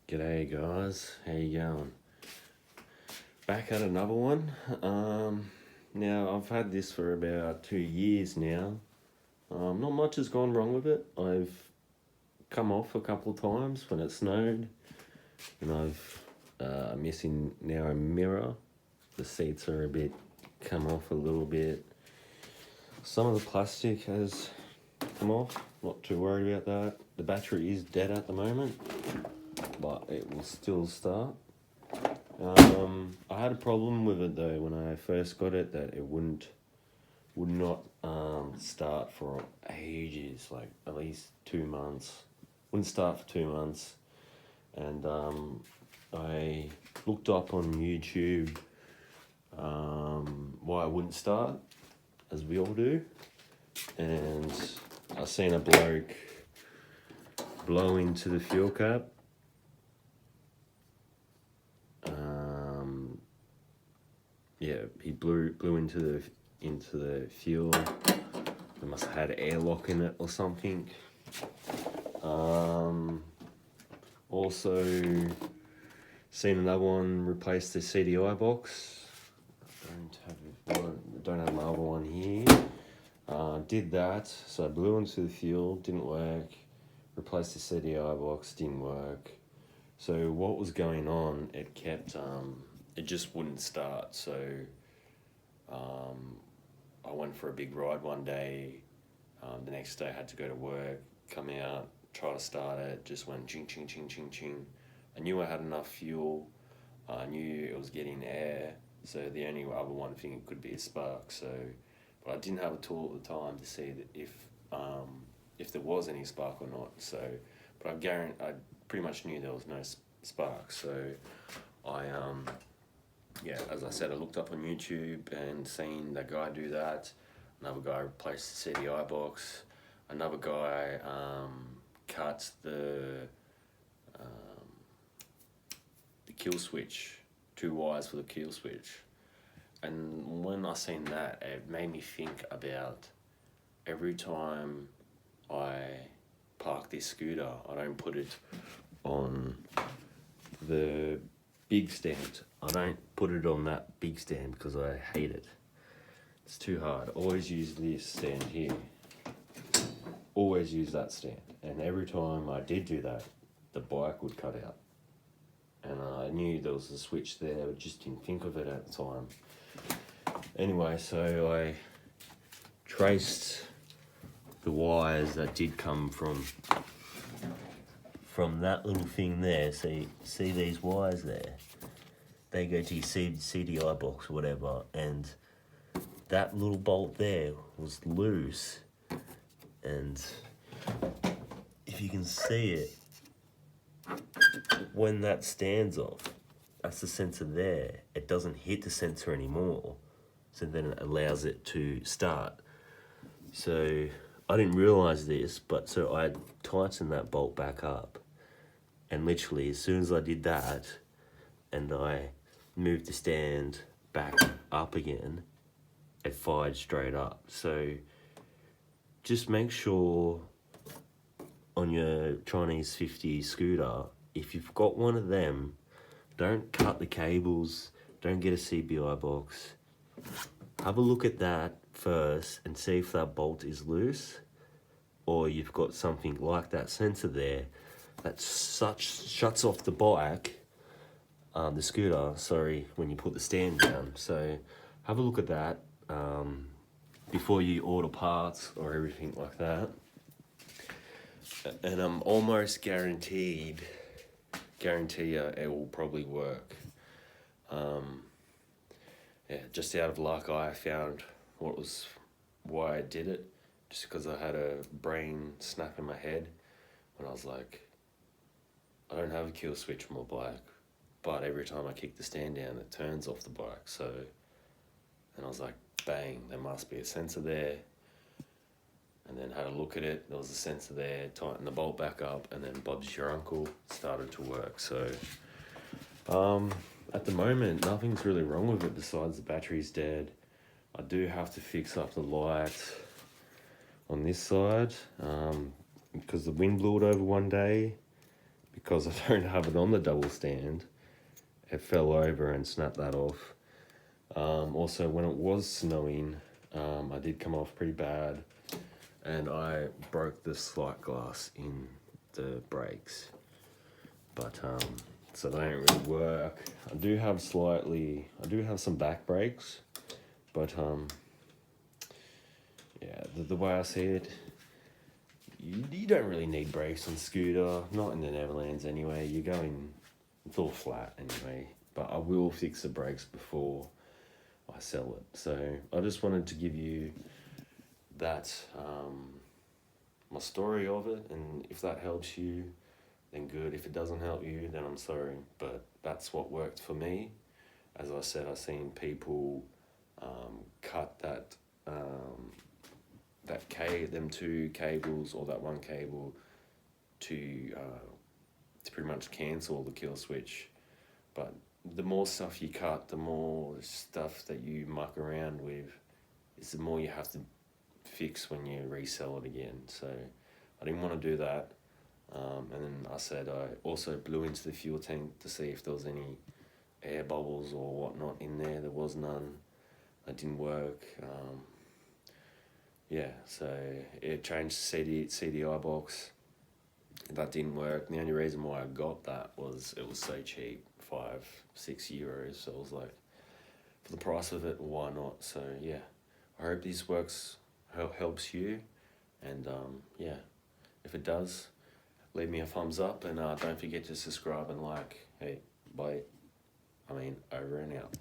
G'day guys, how you going? Back at another one. Now I've had this for about 2 years now. Not much has gone wrong with it. I've come off a couple of times when it snowed, and I've missing now a mirror. The seats are a bit come off a little bit. Some of the plastic has come off. Not too worried about that. The battery is dead at the moment, but it will still start. I had a problem with it though when I first got it, that it would not start for ages, like at least 2 months. Wouldn't start for 2 months, and I looked up on YouTube why it wouldn't start, as we all do, and I seen a bloke blow into the fuel cap. He blew into the fuel. It must have had airlock in it or something. Also seen another one replace the CDI box. Don't have my other one here. Did that, so I blew into the fuel, didn't work. Replaced the CDI box, didn't work. So what was going on? It kept it just wouldn't start. So I went for a big ride one day. The next day I had to go to work, come out, try to start it, just went ching, ching, ching, ching, ching. I knew I had enough fuel. I knew it was getting air. So the only other one thing it could be a spark. So, but I didn't have a tool at the time to see that if there was any spark or not. So, but I pretty much knew there was no spark. So I as I said, I looked up on YouTube and seen that guy do that. Another guy replaced the CDI box. Another guy cut the kill switch, 2 wires for the kill switch. And when I seen that, it made me think about every time I park this scooter, I don't put it on the big stand. I don't put it on that big stand because I hate it. It's too hard. Always use this stand here. Always use that stand. And every time I did do that, the bike would cut out. And I knew there was a switch there, but just didn't think of it at the time. Anyway, so I traced the wires that did come from that little thing there. So you see these wires there? They go to your CDI box or whatever, and that little bolt there was loose. And if you can see it, when that stands off, that's the sensor there. It doesn't hit the sensor anymore, so then it allows it to start. So I didn't realize this, but so I tightened that bolt back up, and literally as soon as I did that and I moved the stand back up again, it fired straight up. So just make sure on your Chinese 50 scooter, if you've got one of them, don't cut the cables, don't get a CBI box. Have a look at that first and see if that bolt is loose, or you've got something like that sensor there that shuts off the bike, the scooter, when you put the stand down. So have a look at that before you order parts or everything like that. And I'm almost guarantee it will probably work. Just out of luck, I found why I did it, just because I had a brain snap in my head when I was like, I don't have a kill switch on my bike, but every time I kick the stand down, it turns off the bike. So, and I was like, bang, there must be a sensor there. And then had a look at it, there was a sensor there, tightened the bolt back up, and then Bob's your uncle started to work. So at the moment, nothing's really wrong with it besides the battery's dead. I do have to fix up the light on this side because the wind blew it over one day, because I don't have it on the double stand, it fell over and snapped that off. Also, when it was snowing, I did come off pretty bad, and I broke the slide glass in the brakes. But so they don't really work. I do have some back brakes, but yeah, the way I see it, you don't really need brakes on scooter, not in the Netherlands anyway. You're going, it's all flat anyway. But I will fix the brakes before I sell it. So I just wanted to give you that, my story of it, and if that helps you, then good. If it doesn't help you, then I'm sorry. But that's what worked for me. As I said, I've seen people cut them two cables or that one cable to pretty much cancel the kill switch. But the more stuff you cut, the more stuff that you muck around with, is the more you have to fix when you resell it again. So I didn't want to do that. And then I said I also blew into the fuel tank to see if there was any air bubbles or whatnot in there. There was none. That didn't work. Yeah, so it changed CDI box. That didn't work. And the only reason why I got that was it was so cheap, €5-6. So I was like, for the price of it, why not? So yeah, I hope this helps you. And yeah, if it does, leave me a thumbs up, and don't forget to subscribe and like. Hey, bye. Over and out.